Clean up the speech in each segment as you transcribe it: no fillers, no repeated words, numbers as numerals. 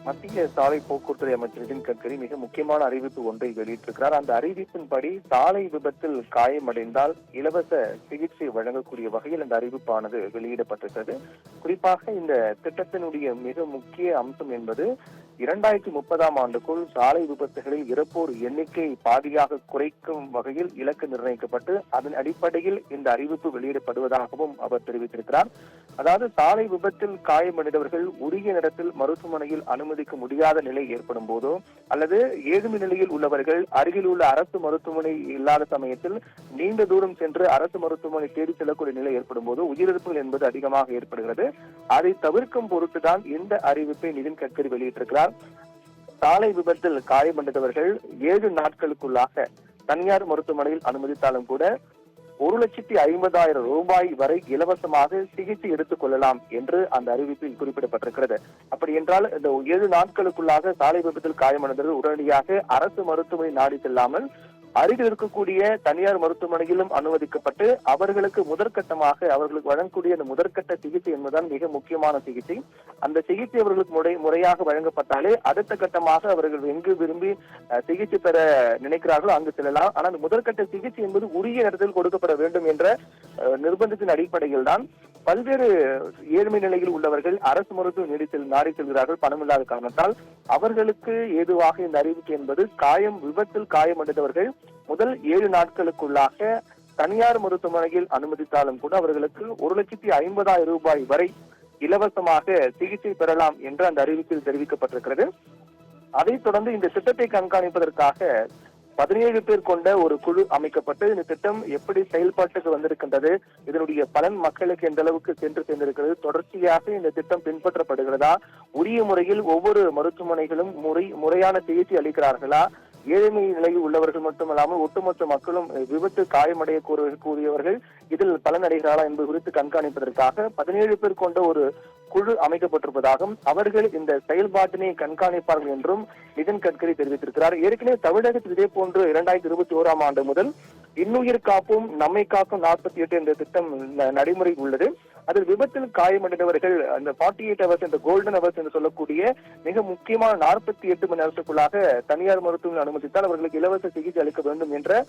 மத்திய சாலை போக்குவரத்துறை அமைச்சர் நிதின் கட்கரி மிக முக்கியமான அறிவிப்பு ஒன்றை வெளியிட்டிருக்கிறார். அந்த அறிவிப்பின்படி சாலை விபத்தில் காயமடைந்தால் இலவச சிகிச்சை வழங்கக்கூடிய வகையில் அந்த அறிவிப்பானது வெளியிடப்பட்டிருக்கிறது. குறிப்பாக இந்த திட்டத்தினுடைய மிக முக்கிய அம்சம் என்பது 2030ஆம் ஆண்டுக்குள் சாலை விபத்துகளில் இறப்போர் எண்ணிக்கை பாதியாக குறைக்கும் வகையில் இலக்கு நிர்ணயிக்கப்பட்டு அதன் அடிப்படையில் இந்த அறிவிப்பு வெளியிடப்படுவதாகவும் அவர் தெரிவித்திருக்கிறார். அதாவது சாலை விபத்தில் காயமடைந்தவர்கள் உரிய நேரத்தில் மருத்துவமனையில் அனுமதிக்க முடியாத நிலை ஏற்படும் போதோ அல்லது ஏழ்மை நிலையில் உள்ளவர்கள் அருகில் உள்ள அரசு மருத்துவமனை இல்லாத சமயத்தில் நீண்ட தூரம் சென்று அரசு மருத்துவமனை தேடி செல்லக்கூடிய நிலை ஏற்படும் போது உயிரிழப்புகள் என்பது அதிகமாக ஏற்படுகிறது. அதை தவிர்க்கும் பொருட்டுதான் இந்த அறிவிப்பை நிதின் கட்கரி வெளியிட்டிருக்கிறார். சாலை விபத்தில் காயமடைந்தவர்கள் 7 நாட்களுக்குள்ளாக தனியார் மருத்துவமனையில் அனுமதித்தாலும் கூட 1,50,000 ரூபாய் வரை இலவசமாக சிகிச்சை எடுத்துக் கொள்ளலாம் என்று அந்த அறிவிப்பில் குறிப்பிடப்பட்டிருக்கிறது. அப்படி என்றால் இந்த 7 நாட்களுக்குள்ளாக சாலை விபத்தில் காயமடைந்தவர்கள் உடனடியாக அரசு மருத்துவமனை நாடி செல்லாமல் அருகில் இருக்கக்கூடிய தனியார் மருத்துவமனையிலும் அனுமதிக்கப்பட்டு அவர்களுக்கு முதற்கட்டமாக அவர்களுக்கு வழங்கக்கூடிய அந்த முதற்கட்ட சிகிச்சை என்பதுதான் மிக முக்கியமான சிகிச்சை. அந்த சிகிச்சை அவர்களுக்கு முறையாக வழங்கப்பட்டாலே அடுத்த கட்டமாக அவர்கள் எங்கு விரும்பி சிகிச்சை பெற நினைக்கிறார்களோ அங்கு செல்லலாம். ஆனால் அந்த முதற்கட்ட சிகிச்சை என்பது உரிய நேரத்தில் கொடுக்கப்பட வேண்டும் என்ற நிர்பந்தத்தின் அடிப்படையில் தான் பல்வேறு ஏழ்மை நிலையில் உள்ளவர்கள் அரசு மருத்துவ நாடி செல்கிறார்கள் பணமில்லாத காரணத்தால். அவர்களுக்கு ஏதுவாக இந்த அறிவிக்கை என்பது விபத்தில் காயமடைந்தவர்கள் முதல் 7 நாட்களுக்குள்ளாக தனியார் மருத்துவமனையில் அனுமதித்தாலும் கூட அவர்களுக்கு 1,50,000 ரூபாய் வரை இலவசமாக சிகிச்சை பெறலாம் என்று அந்த அறிவிப்பில் தெரிவிக்கப்பட்டிருக்கிறது. அதைத் தொடர்ந்து இந்த திட்டத்தை கண்காணிப்பதற்காக 17 பேர் கொண்ட ஒரு குழு அமைக்கப்பட்டு இந்த திட்டம் எப்படி செயல்பாட்டுக்கு வந்திருக்கின்றது, இதனுடைய பலன் மக்களுக்கு எந்த அளவுக்கு சென்று சேர்ந்திருக்கிறது, தொடர்ச்சியாக இந்த திட்டம் பின்பற்றப்படுகிறதா, உரிய முறையில் ஒவ்வொரு மருத்துவமனைகளும் முறையான சிகிச்சை அளிக்கிறார்களா, ஏழ்மை நிலையில் உள்ளவர்கள் மட்டுமல்லாமல் ஒட்டுமொத்த மக்களும் விபத்து காயமடைய கூறியவர்கள் இதில் பலனடைகிறார்களா என்பது குறித்து கண்காணிப்பதற்காக 17 பேர் கொண்ட ஒரு குழு அமைக்கப்பட்டிருப்பதாகவும் அவர்கள் இந்த செயல்பாட்டினை கண்காணிப்பார்கள் என்றும் நிதின் கட்கரி தெரிவித்திருக்கிறார். ஏற்கனவே தமிழகத்தில் இதே போன்று 2021ஆம் ஆண்டு முதல் இன்னுயிர் காப்பும் நம்மை காக்கும் 48 என்ற திட்டம் நடைமுறை உள்ளது. அதில் விபத்தில் காயமடைந்தவர்கள் அந்த 48 ஹவர்ஸ் இந்த கோல்டன் ஹவர்ஸ் என்று சொல்லக்கூடிய மிக முக்கியமான 48 மணி நேரத்துக்குள்ளாக தனியார் மருத்துவமனை அனுமதித்தால் அவர்களுக்கு இலவச சிகிச்சை அளிக்க வேண்டும் என்ற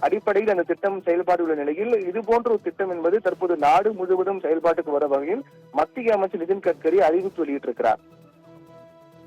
அடிப்படையில் அந்த திட்டம் செயல்பாடு உள்ள நிலையில் இது போன்ற ஒரு திட்டம் என்பது தற்போது நாடு முழுவதும் செயல்பாட்டுக்கு வர வகையில் மத்திய அமைச்சர் நிதின் கட்கரி அறிவிப்பு வெளியிட்டிருக்கிறார்.